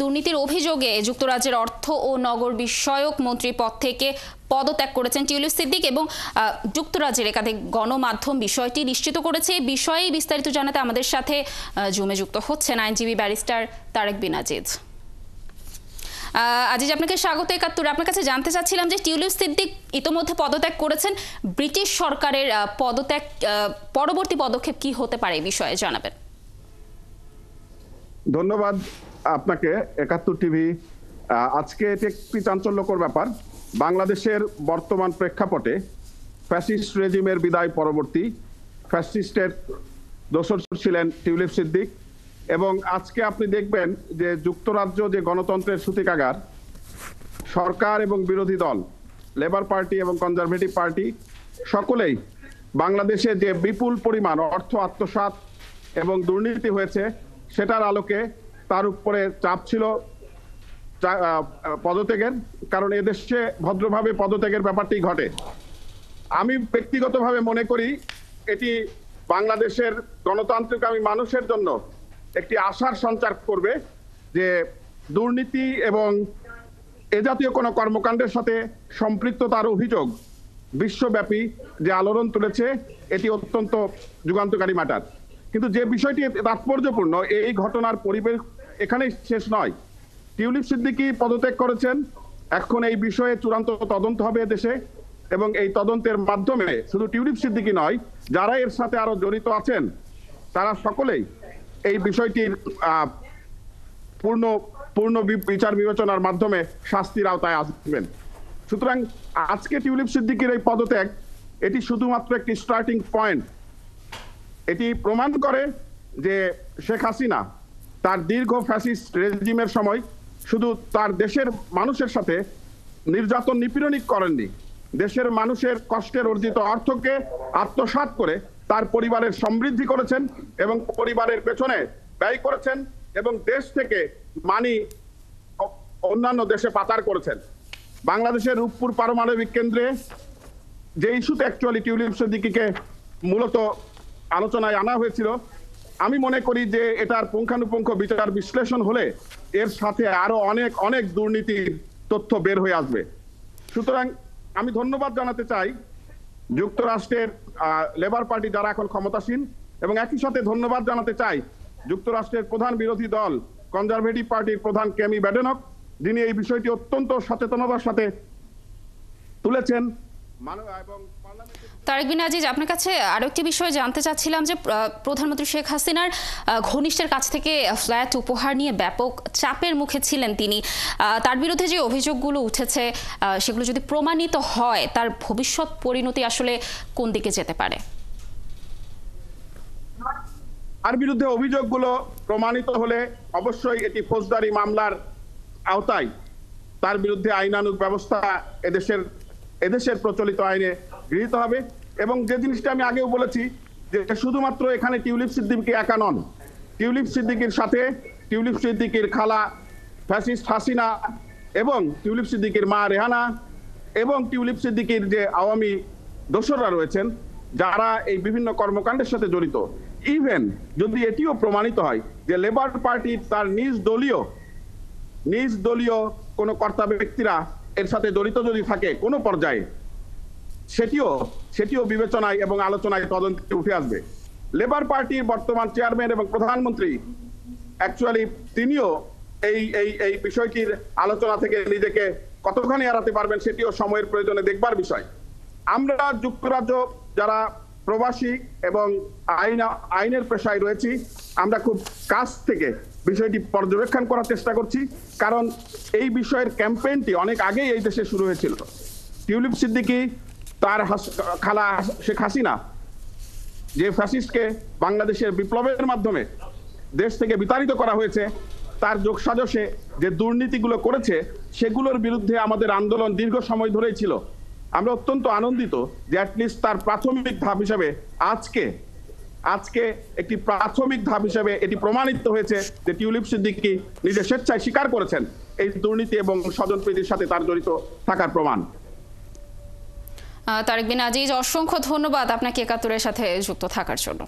দুর্নীতির অভিযোগে যুক্তরাজ্যের অর্থ ও নগর বিষয়ক মন্ত্রী পদ থেকে পদত্যাগ করেছেন টিউলিপ সিদ্দিক এবং যুক্তরাজ্যের একাধিক গণমাধ্যম বিষয়টি নিশ্চিত করেছে। এই বিষয়ে বিস্তারিত জানাতে আমাদের সাথে জুমে যুক্ত হচ্ছেন আইনজীবী ব্যারিস্টার তারেক বিন আজিজ। আজিজ, আপনাকে স্বাগত একাত্তরে। আপনার কাছে জানতে চাচ্ছিলাম যে টিউলিপ সিদ্দিক ইতোমধ্যে পদত্যাগ করেছেন, ব্রিটিশ সরকারের পদত্যাগ পরবর্তী পদক্ষেপ কি হতে পারে এই বিষয়ে জানাবেন। ধন্যবাদ আপনাকে একাত্তর টিভি। আজকে এটি একটি চাঞ্চল্যকর ব্যাপার। বাংলাদেশের বর্তমান প্রেক্ষাপটে ফ্যাসিস্ট রেজিমের বিদায় পরবর্তী ফ্যাসিস্টের দোসর ছিলেন টিউলিপ সিদ্দিক, এবং আজকে আপনি দেখবেন যে যুক্তরাজ্য যে গণতন্ত্রের সূতিকাগার, সরকার এবং বিরোধী দল লেবার পার্টি এবং কনজারভেটিভ পার্টি সকলেই বাংলাদেশে যে বিপুল পরিমাণ অর্থ আত্মসাৎ এবং দুর্নীতি হয়েছে সেটার আলোকে তার উপরে চাপ ছিল পদত্যাগের, কারণ এদেশে ভদ্রভাবে পদত্যাগের ব্যাপারটি ঘটে। আমি ব্যক্তিগতভাবে মনে করি এটি বাংলাদেশের গণতান্ত্রিক মানুষের জন্য একটি আশার সঞ্চার করবে যে দুর্নীতি এবং এ জাতীয় কোনো কর্মকাণ্ডের সাথে সম্পৃক্ততার অভিযোগ বিশ্বব্যাপী যে আলোড়ন তুলেছে এটি অত্যন্ত যুগান্তকারী ম্যাটার। কিন্তু যে বিষয়টি তাৎপর্যপূর্ণ, এই ঘটনার পরিবেশ এখানেই শেষ নয়। টিউলিপ সিদ্দিকী পদত্যাগ করেছেন, এখন এই বিষয়ে চূড়ান্ত তদন্ত হবে দেশে, এবং এই তদন্তের মাধ্যমে শুধু টিউলিপ সিদ্দিকী নয়, যারা এর সাথে আরো জড়িত আছেন তারা সকলেই এই বিষয়টির পূর্ণ বিচার বিবেচনার মাধ্যমে শাস্তির আওতায় আসবেন। সুতরাং আজকে টিউলিপ সিদ্দিকীর এই পদত্যাগ এটি শুধুমাত্র একটি স্টার্টিং পয়েন্ট। এটি প্রমাণ করে যে শেখ হাসিনা তার দীর্ঘ ফ্যাসিস্ট রেজিমের সময় শুধু তার দেশের মানুষের সাথে নির্যাতন নিপীড়নই করেননি, দেশের মানুষের কষ্টের অর্জিত অর্থকে আত্মসাৎ করে তার পরিবারের সমৃদ্ধি করেছেন এবং পরিবারের পেছনে ব্যয় করেছেন এবং দেশ থেকে মানি অন্যান্য দেশে পাচার করেছেন। বাংলাদেশের রূপপুর পারমাণবিক কেন্দ্রে যে ইস্যুতে অ্যাকচুয়ালি টিউলিপ সিদ্দিকীকে মূলত আলোচনায় আনা হয়েছিল, আমি মনে করি যে এটার পুঙ্খানুপুঙ্খ বিচার বিশ্লেষণ হলে এর সাথে আরো অনেক অনেক দুর্নীতির তথ্য বের হয়ে আসবে। সুতরাং আমি ধন্যবাদ জানাতে চাই যুক্তরাষ্ট্রের লেবার পার্টি যারা এখন ক্ষমতাসীন, এবং একই সাথে ধন্যবাদ জানাতে চাই যুক্তরাষ্ট্রের প্রধান বিরোধী দল কনজারভেটিভ পার্টির প্রধান কেমি ব্যাডেনক, যিনি এই বিষয়টি অত্যন্ত সচেতনতার সাথে তুলেছেন। তারেক বিন আজিজ, আপনার কাছে আরো একটি বিষয় জানতে চাচ্ছিলাম যে প্রধানমন্ত্রী শেখ হাসিনার ঘনিষ্ঠের কাছ থেকে ফ্ল্যাট উপহার নিয়ে ব্যাপক চাপের মুখে ছিলেন তিনি। তার বিরুদ্ধে যে অভিযোগগুলো উঠেছে সেগুলো যদি প্রমাণিত হয়, তার ভবিষ্যৎ পরিণতি আসলে কোন দিকে যেতে পারে? তার বিরুদ্ধে অভিযোগগুলো প্রমাণিত হলে অবশ্যই এটি ফৌজদারি মামলার আওতায় তার বিরুদ্ধে আইনানুগ ব্যবস্থা এদেশের প্রচলিত আইনে গৃহীত হবে। এবং যে জিনিসটা আমি আগেও বলেছি যে শুধুমাত্র এখানে টিউলিপ সিদ্দিকী একা নন, টিউলিপ সিদ্দিকীর সাথে টিউলিপ সিদ্দিকীর খালা ফ্যাসিস্ট হাসিনা এবং টিউলিপ সিদ্দিকীর মা রেহানা এবং টিউলিপ সিদ্দিকীর যে আওয়ামী দোসররা রয়েছেন যারা এই বিভিন্ন কর্মকাণ্ডের সাথে জড়িত। ইভেন যদি এটিও প্রমাণিত হয় যে লেবার পার্টির তার নিজ দলীয় কোনো কর্তা ব্যক্তিরা এর সাথে জড়িত যদি থাকে কোনো পর্যায়ে, সেটিও বিবেচনায় এবং আলোচনায় তদন্তে উঠে আসবে। লেবার পার্টির বর্তমান চেয়ারম্যান এবং প্রধানমন্ত্রী অ্যাকচুয়ালি তিনিও এই বিষয়টির আলোচনা থেকে নিজেকে কতখানি এড়াতে পারবেন সেটিও সময়ের প্রয়োজনে দেখবার বিষয়। আমরা যুক্তরাজ্য যারা প্রবাসী এবং আইনের পেশায় রয়েছি, আমরা খুব কাছ থেকে বিষয়টি পর্যবেক্ষণ করার চেষ্টা করছি, কারণ এই বিষয়ের ক্যাম্পেইনটি অনেক আগেই এই দেশে শুরু হয়েছিল। টিউলিপ সিদ্দিকী তার খালা শেখ হাসিনা যে ফ্যাসিস্টকে বাংলাদেশের বিপ্লবের মাধ্যমে দেশ থেকে বিতাড়িত করা হয়েছে, তার যোগসাজশে যে দুর্নীতিগুলো করেছে সেগুলোর বিরুদ্ধে আমাদের আন্দোলন দীর্ঘ সময় ধরেই ছিল। আমরা অত্যন্ত আনন্দিত যে অ্যাটলিস্ট তার প্রাথমিক ধাপ হিসেবে আজকে একটি প্রাথমিক ধাপ হিসেবে এটি প্রমাণিত হয়েছে যে টিউলিপ সিদ্দিকী নিজে স্বেচ্ছায় স্বীকার করেছেন এই দুর্নীতি এবং স্বজনপ্রীতির সাথে তার জড়িত থাকার প্রমাণ। তারেক বিন আজিজ, অসংখ্য ধন্যবাদ আপনাকে একাত্তরের সাথে যুক্ত থাকার জন্য।